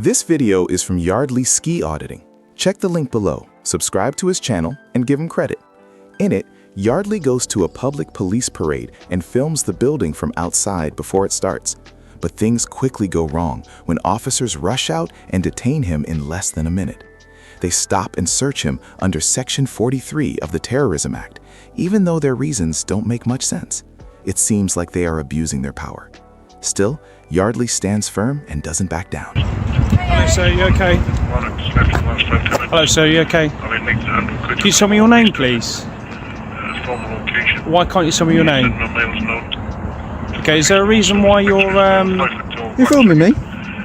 This video is from Yardley Ski Auditing. Check the link below, subscribe to his channel, and give him credit. In it, Yardley goes to a public police parade and films the building from outside before it starts. But things quickly go wrong when officers rush out and detain him in less than a minute. They stop and search him under Section 43 of the Terrorism Act, even though their reasons don't make much sense. It seems like they are abusing their power. Still, Yardley stands firm and doesn't back down. Hello sir, you okay? Hello sir, you okay? Can you tell me your name please? Why can't you tell me your name? Okay, is there a reason why you're You filming me?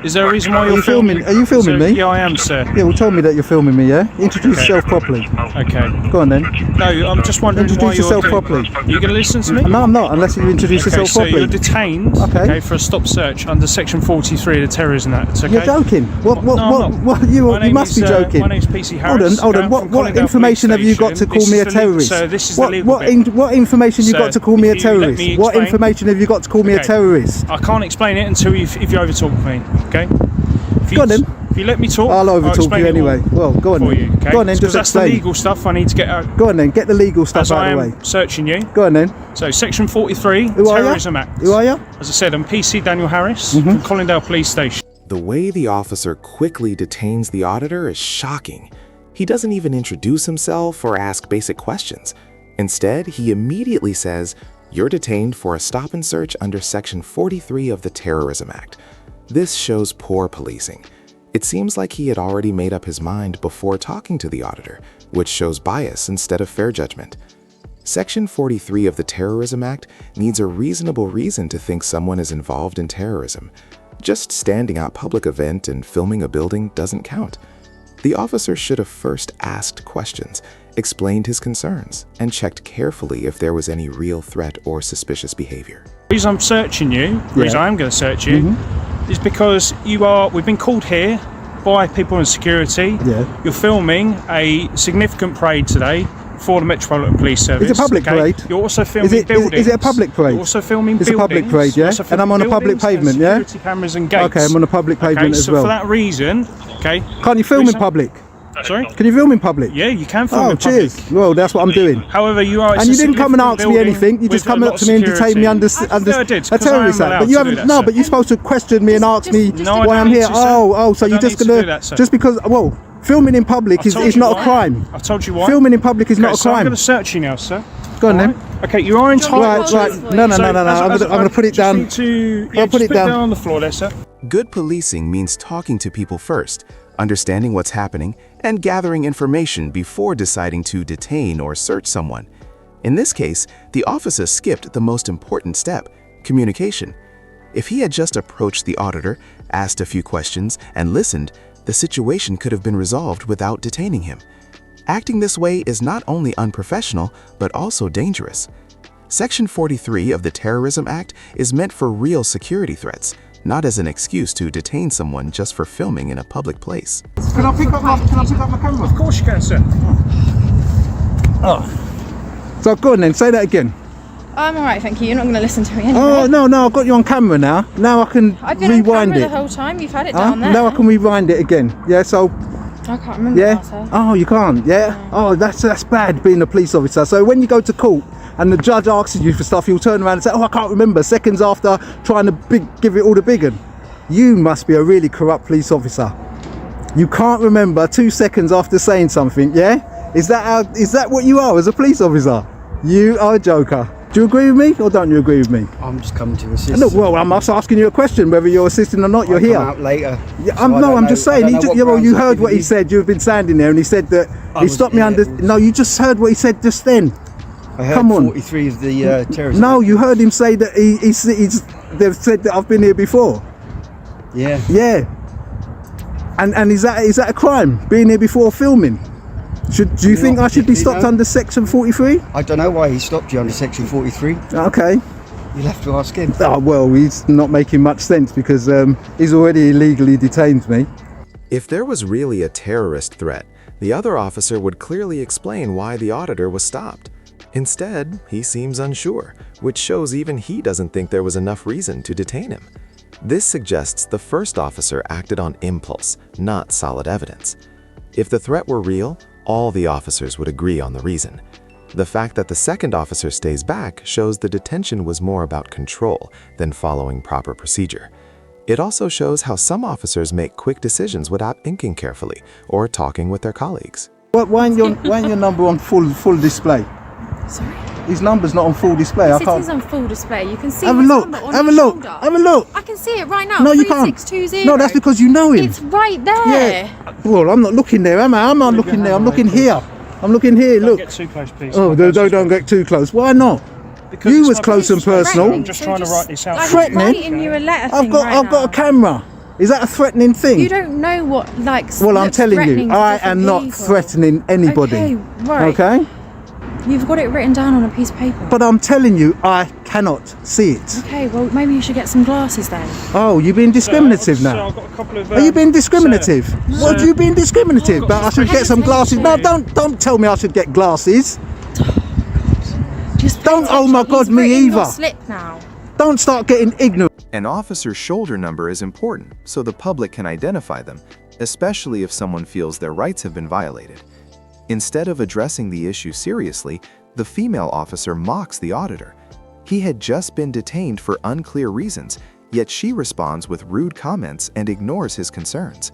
Is there a reason why you're filming? Are you filming me? Yeah, I am, sir. Yeah, well, tell me that you're filming me, yeah? Introduce yourself properly. Okay. Go on then. No, I'm just wondering why Introduce yourself properly. You're going to listen to me? No, I'm not, unless you introduce yourself so properly. you're detained, Okay. for a stop search under Section 43 of the Terrorism Act, okay? You're joking. What, you must be joking. My name's PC Harris. Hold on. What information have you got to call me a terrorist? So this is the legal bit. What information you got to call me a terrorist? Let me What explain. information have you got to call me a terrorist? I can't explain it until if you overtalk me, okay? Go on then. If you let me talk, I'll overtalk explain you it all anyway. Well, go on for then. you, okay? Go on then, just that's the explain. legal stuff I need to get out. Go on then, get the legal stuff As out I of the am way. searching you. Go on then. So Section 43, Who are Terrorism you? Act. Who are you? As I said, I'm PC Daniel Harris from Colindale Police Station. The way the officer quickly detains the auditor is shocking. He doesn't even introduce himself or ask basic questions. Instead, he immediately says, "You're detained for a stop and search under Section 43 of the Terrorism Act." This shows poor policing. It seems like he had already made up his mind before talking to the auditor, which shows bias instead of fair judgment. Section 43 of the Terrorism Act needs a reasonable reason to think someone is involved in terrorism. Just standing at a public event and filming a building doesn't count. The officer should have first asked questions, explained his concerns, and checked carefully if there was any real threat or suspicious behavior. The reason I'm searching you, the reason I'm going to search you, is because we've been called here by people in security. Yeah. You're filming a significant parade today for the Metropolitan Police Service. It's a public parade. You're also filming buildings. Is it a public parade? You're also filming It's buildings. a public parade, yeah? And I'm on a public pavement, yeah? Security cameras and gates. Okay, I'm on a public pavement as so well. for that reason, Can't you film in public? Sorry? Can you film in public? Yeah, you can film Oh, in public. cheers. Well, that's what I'm doing. However, you are. And you didn't come and ask me anything. You just come up to me and detain me under I did, a terrorist act. But you haven't. No, but you're supposed to question me and ask me why I'm here. So you're just gonna just because? Well, filming in public is not a crime. I've told you why. Filming in public is not a So I'm crime. going to search you now, sir. Go on then. Okay, you are entitled. Right. No. I'm gonna put it down. I'll put it down on the floor there, sir. Good policing means talking to people first, understanding what's happening, and gathering information before deciding to detain or search someone. In this case, the officer skipped the most important step, communication. If he had just approached the auditor, asked a few questions, and listened, the situation could have been resolved without detaining him. Acting this way is not only unprofessional, but also dangerous. Section 43 of the Terrorism Act is meant for real security threats, not as an excuse to detain someone just for filming in a public place. Can I pick up my camera? Of course you can, sir. So go on then. Say that again. I'm alright, thank you. You're not going to listen to me anyway. Oh no, I've got you on camera now. Now I can I've been on rewind camera it. the whole time. You've had it down there. Now I can rewind it again. Yeah. So. I can't remember. Yeah. Now, sir. Oh, you can't. Yeah. No. Oh, that's bad being a police officer. So when you go to court and the judge asks you for stuff, you'll turn around and say, "Oh, I can't remember." Seconds after trying to give it all the big one. You must be a really corrupt police officer. You can't remember 2 seconds after saying something. Yeah. Is that what you are as a police officer? You are a joker. Do you agree with me or don't you agree with me? I'm just coming to assist. No, well, I'm just asking you a question, whether you're assisting or not. You're here. Come out later. Yeah, So I'm just saying. You heard what he said. said. You've been standing there, and he said that he was stopped me here. under. No, you just heard what he said just then. I heard Come on. 43 of the terrorism. No, you heard him say that they've said that I've been here before. Yeah. Yeah. And is that a crime? Being here before filming? Do you think I should be stopped under Section 43? I don't know why he stopped you under Section 43. Okay. You'll have to ask him. Oh well, he's not making much sense because he's already illegally detained me. If there was really a terrorist threat, the other officer would clearly explain why the auditor was stopped. Instead, he seems unsure, which shows even he doesn't think there was enough reason to detain him. This suggests the first officer acted on impulse, not solid evidence. If the threat were real, all the officers would agree on the reason. The fact that the second officer stays back shows the detention was more about control than following proper procedure. It also shows how some officers make quick decisions without thinking carefully or talking with their colleagues. Why ain't your number on full display? Sorry? His number's not on full display. Yes, it is on full display. You can see Have a his look. number on Have a his look. shoulder. Have a look. I can see it right now. No, you can't. 3620. No, that's because you know him. It's right there. Yeah. Well, I'm not looking there, am I? I'm not looking there. I'm looking here. I'm looking here. Don't Look. get too close, please. Oh, don't get too close. Why not? Because You it's was my close and business. personal. I'm just trying to write this out. Like Threatening? writing you a letter I've thing got right a camera. Is that a threatening thing? You don't know what Well, I'm looks telling threatening you, to I different am not people. threatening anybody. Okay, right. Okay? You've got it written down on a piece of paper. But I'm telling you, I cannot see it. Okay, well maybe you should get some glasses then. Oh, you're being discriminative So now. I've got a couple of, Are you being discriminative? sir, What do you being discriminative? I've got But I should get some glasses. No, hesitation. don't tell me I should get glasses. Just pay Don't- oh my attention. God, He's me written your either. slip now. Don't start getting ignorant. An officer's shoulder number is important so the public can identify them, especially if someone feels their rights have been violated. Instead of addressing the issue seriously, the female officer mocks the auditor. He had just been detained for unclear reasons, yet she responds with rude comments and ignores his concerns.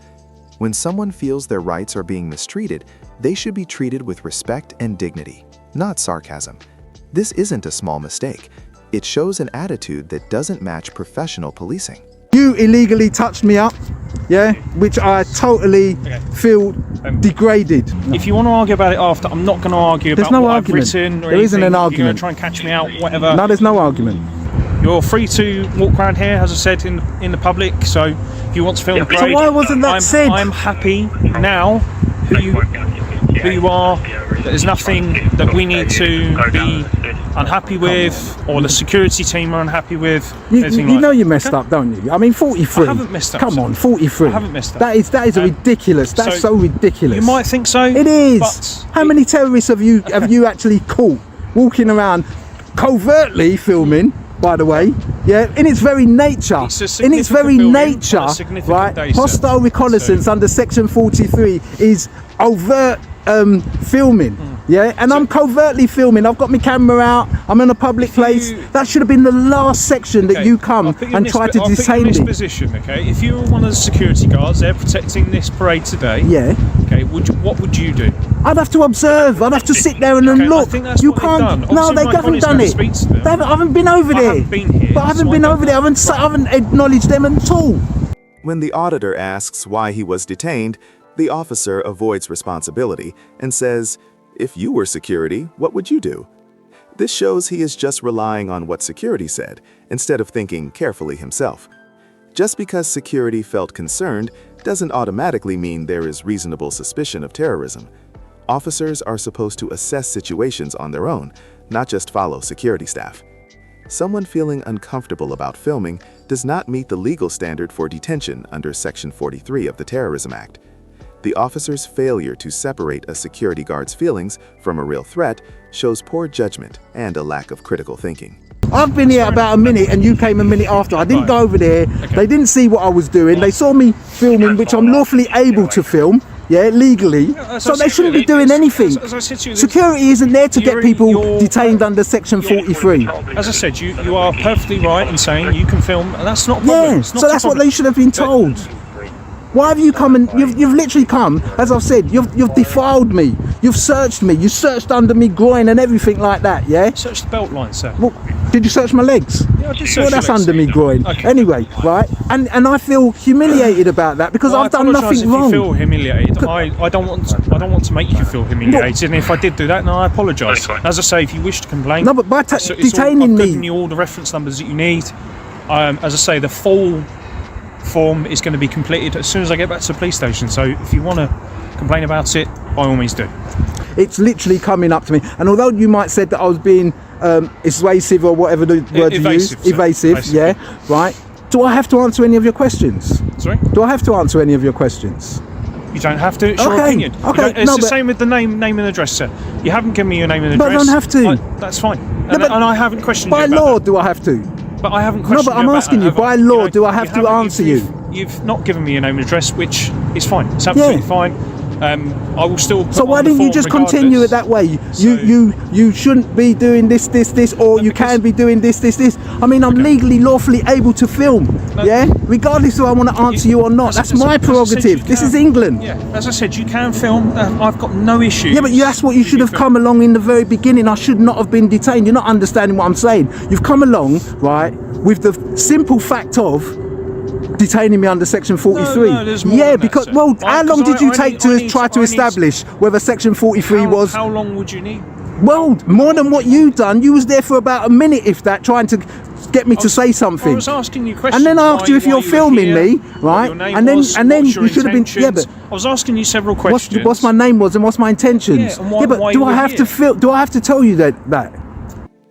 When someone feels their rights are being mistreated, they should be treated with respect and dignity, not sarcasm. This isn't a small mistake. It shows an attitude that doesn't match professional policing. You illegally touched me up, yeah, which I totally feel degraded. If you want to argue about it after, I'm not going to argue There's about no what argument. I've written or There isn't anything. an If you're going argument. to try and catch me out, whatever. No, there's no argument. You're free to walk around here, as I said, in the public. So if you want to film, great. So why wasn't that said? I'm happy now who you are. There's nothing that we need to be unhappy with, or the security team are unhappy with. You anything know like you messed up, don't you? I mean, 43. I haven't messed up, Come sir. on, 43. I haven't messed up. That is ridiculous. That's so ridiculous. You might think so. It is. But How many terrorists have you actually caught walking around covertly filming? By the way, yeah, in its very nature, It's a in its very significant building nature, on a significant right? day, sir. Hostile reconnaissance under Section 43 is overt filming. Yeah, and I'm covertly filming. I've got my camera out. I'm in a public place. That should have been the last section that you come and try to detain in this me. position, okay? If you were one of the security guards there protecting this parade today, Yeah, okay, what would you do? I'd have to observe. I'd have to sit there and then Okay, I look. think that's You what they've can't. done. No, Obviously, they my haven't colleague's done gonna it. speak to them. I haven't been over I there. haven't been here, But I haven't so I been don't over there. I haven't acknowledged them at all. When the auditor asks why he was detained, the officer avoids responsibility and says, "If you were security, what would you do?" This shows he is just relying on what security said, instead of thinking carefully himself. Just because security felt concerned doesn't automatically mean there is reasonable suspicion of terrorism. Officers are supposed to assess situations on their own, not just follow security staff. Someone feeling uncomfortable about filming does not meet the legal standard for detention under Section 43 of the Terrorism Act. The officer's failure to separate a security guard's feelings from a real threat shows poor judgment and a lack of critical thinking. I've been here about a minute and you came a minute after. I didn't go over there. They didn't see what I was doing. They saw me filming, which I'm lawfully able to film, yeah, legally. So they shouldn't be doing anything. As I said to you, Security isn't there to get you're- people you're- detained under Section 43. As I said, you are perfectly right in saying you can film, and that's not a problem. Yeah, It's not so a that's what problem. they should have been told. Why have you come and you've literally come, as I've said, you've defiled me, you've searched me, you searched under me groin and everything like that, yeah? Search the belt line, sir. Well, did you search my legs? Yeah, I did search Well, your that's legs. under me groin. Okay. Anyway, right? And I feel humiliated about that because Well, I've done I apologise nothing if wrong. you feel humiliated. I don't want to make you feel humiliated. And if I did do that, then I apologise. As I say, if you wish to complain, No, but by detaining I've me, given you all the reference numbers that you need. As I say, the full form is going to be completed as soon as I get back to the police station. So if you want to complain about it, by all means do. it's literally coming up to me. And although you might said that I was being evasive or whatever the word you Evasive, used, sir. evasive, yeah, right? Do I have to answer any of your questions? Sorry? Do I have to answer any of your questions? You don't have to. It's your Okay, opinion. You okay, don't- It's no, the but- same with the name and address, sir. You haven't given me your name and But I address. don't have to. That's fine. No, but and I haven't questioned By you about law, that. do I have to? But I haven't No, questioned but I'm about asking that, you, have I? by law, do I you have to haven't- answer you? You've not given me your name and address, which is fine. It's absolutely fine. I will still put So why on the didn't you form just continue it that way? You shouldn't be doing this, or you can be doing this. I mean, I'm legally, lawfully able to film, yeah? Regardless of I want to answer you or not. That's my prerogative. This is England. Yeah, as I said, you can film. I've got no issue. Yeah, but that's what you should have come along in the very beginning. I should not have been detained. You're not understanding what I'm saying. You've come along, right, with the simple fact of detaining me under section 43. No, there's more yeah, than that, because sir. how long did you take to try to establish whether section 43 was? How long would you need? Well, more than what you done. You was there for about a minute, if that, trying to get me to say something. I was asking you questions. And then I asked you if you're filming me, right? What your name And then was, and then what's your you should have been. Yeah, intentions. but I was asking you several questions. what's my name was and what's my intentions? Yeah, and why but you do I were have to here. do I have to tell you that?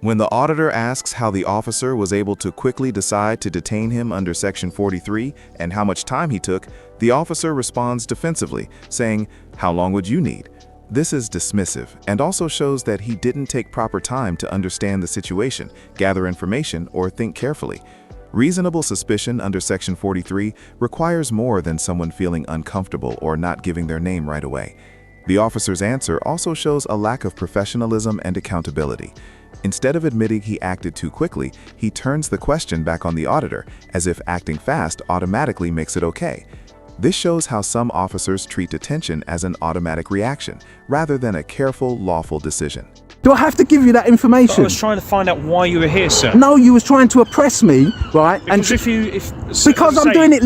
When the auditor asks how the officer was able to quickly decide to detain him under Section 43 and how much time he took, the officer responds defensively, saying, "How long would you need?" This is dismissive and also shows that he didn't take proper time to understand the situation, gather information, or think carefully. Reasonable suspicion under Section 43 requires more than someone feeling uncomfortable or not giving their name right away. The officer's answer also shows a lack of professionalism and accountability. Instead of admitting he acted too quickly, he turns the question back on the auditor, as if acting fast automatically makes it okay. This shows how some officers treat detention as an automatic reaction, rather than a careful, lawful decision. Do I have to give you that I information? was trying to find out why you were here, sir. No, you was trying to oppress me, right? Because Because I'm doing it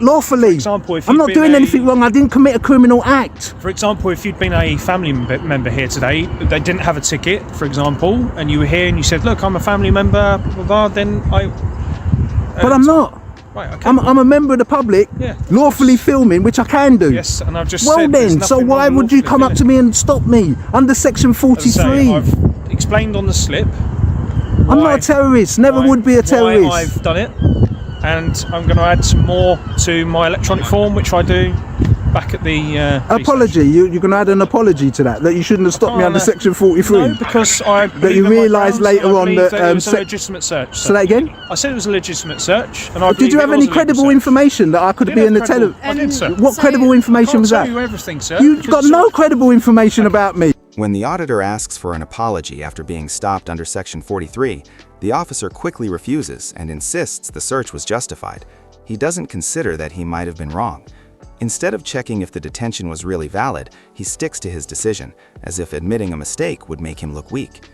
lawfully. For example, if I'm you'd not been doing a- anything wrong. I didn't commit a criminal act. For example, if you'd been a family member here today, they didn't have a ticket, for example, and you were here and you said, "Look, I'm a family member," blah, blah, then I. But I'm not. Right, okay. I'm a member of the public, Yeah. lawfully filming, which I can do. Yes, and I've just Well said there's then, so nothing why wrong would you lawfully come up to doing me and stop me under section it. As I 43? say, I've explained on the slip. I'm not a terrorist, never would be a terrorist. Why I've done it, and I'm going to add some more to my electronic form, which I do back at the police Apology, you're going to add an apology to that you shouldn't have stopped me under section 43? No, because I That you realised later on that it was a legitimate search. Say that again? I said it was a legitimate search, and I Did you have any credible information that I could be in the tele? I did, sir. What credible information was I that? can't tell you everything, sir. You've because got it's no all- credible information about me. When the auditor asks for an apology after being stopped under Section 43, the officer quickly refuses and insists the search was justified. He doesn't consider that he might have been wrong. Instead of checking if the detention was really valid, he sticks to his decision, as if admitting a mistake would make him look weak.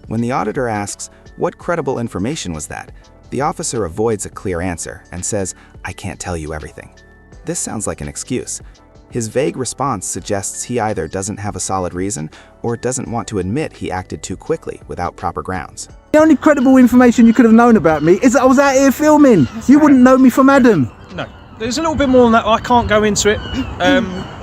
When the auditor asks, "What credible information was that?" the officer avoids a clear answer and says, "I can't tell you everything." This sounds like an excuse. His vague response suggests he either doesn't have a solid reason or doesn't want to admit he acted too quickly without proper grounds. The only credible information you could have known about me is that I was out here filming. You wouldn't know me from Adam. No, there's a little bit more than that. I can't go into it.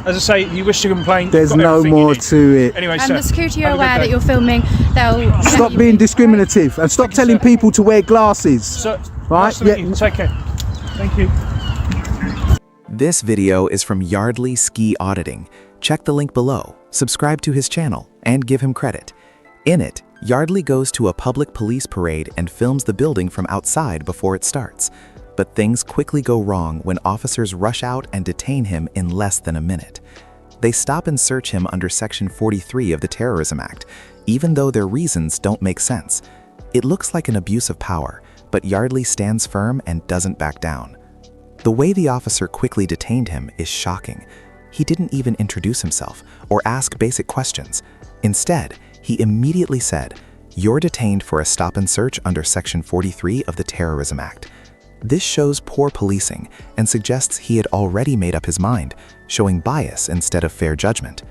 As I say, you wish to complain. There's you've got no everything you more need. to it. Anyway, And sir, the security are have a good aware day. that you're filming. They'll Stop being discriminative and stop telling sir. people to wear glasses. Sir, Right, nice to meet yeah. you. Take care. Thank you. This video is from Yardley Ski Auditing. Check the link below, subscribe to his channel, and give him credit. In it, Yardley goes to a public police parade and films the building from outside before it starts. But things quickly go wrong when officers rush out and detain him in less than a minute. They stop and search him under Section 43 of the Terrorism Act, even though their reasons don't make sense. It looks like an abuse of power, but Yardley stands firm and doesn't back down. The way the officer quickly detained him is shocking. He didn't even introduce himself or ask basic questions. Instead, he immediately said, "You're detained for a stop and search under Section 43 of the Terrorism Act." This shows poor policing and suggests he had already made up his mind, showing bias instead of fair judgment.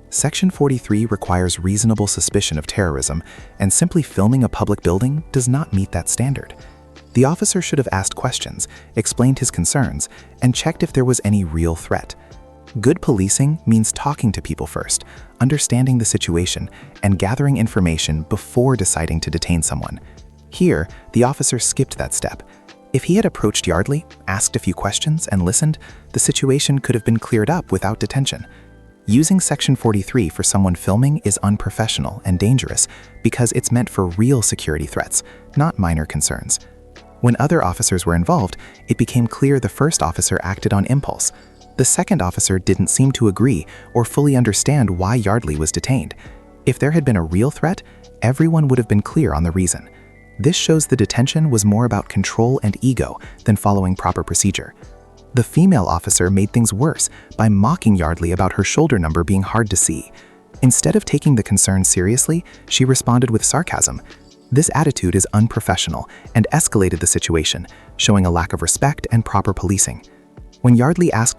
Section 43 requires reasonable suspicion of terrorism, and simply filming a public building does not meet that standard. The officer should have asked questions, explained his concerns, and checked if there was any real threat. Good policing means talking to people first, understanding the situation, and gathering information before deciding to detain someone. Here, the officer skipped that step. If he had approached Yardley, asked a few questions, and listened, the situation could have been cleared up without detention. Using Section 43 for someone filming is unprofessional and dangerous because it's meant for real security threats, not minor concerns. When other officers were involved, it became clear the first officer acted on impulse. The second officer didn't seem to agree or fully understand why Yardley was detained. If there had been a real threat, everyone would have been clear on the reason. This shows the detention was more about control and ego than following proper procedure. The female officer made things worse by mocking Yardley about her shoulder number being hard to see. Instead of taking the concern seriously, she responded with sarcasm. This attitude is unprofessional and escalated the situation, showing a lack of respect and proper policing. When Yardley asked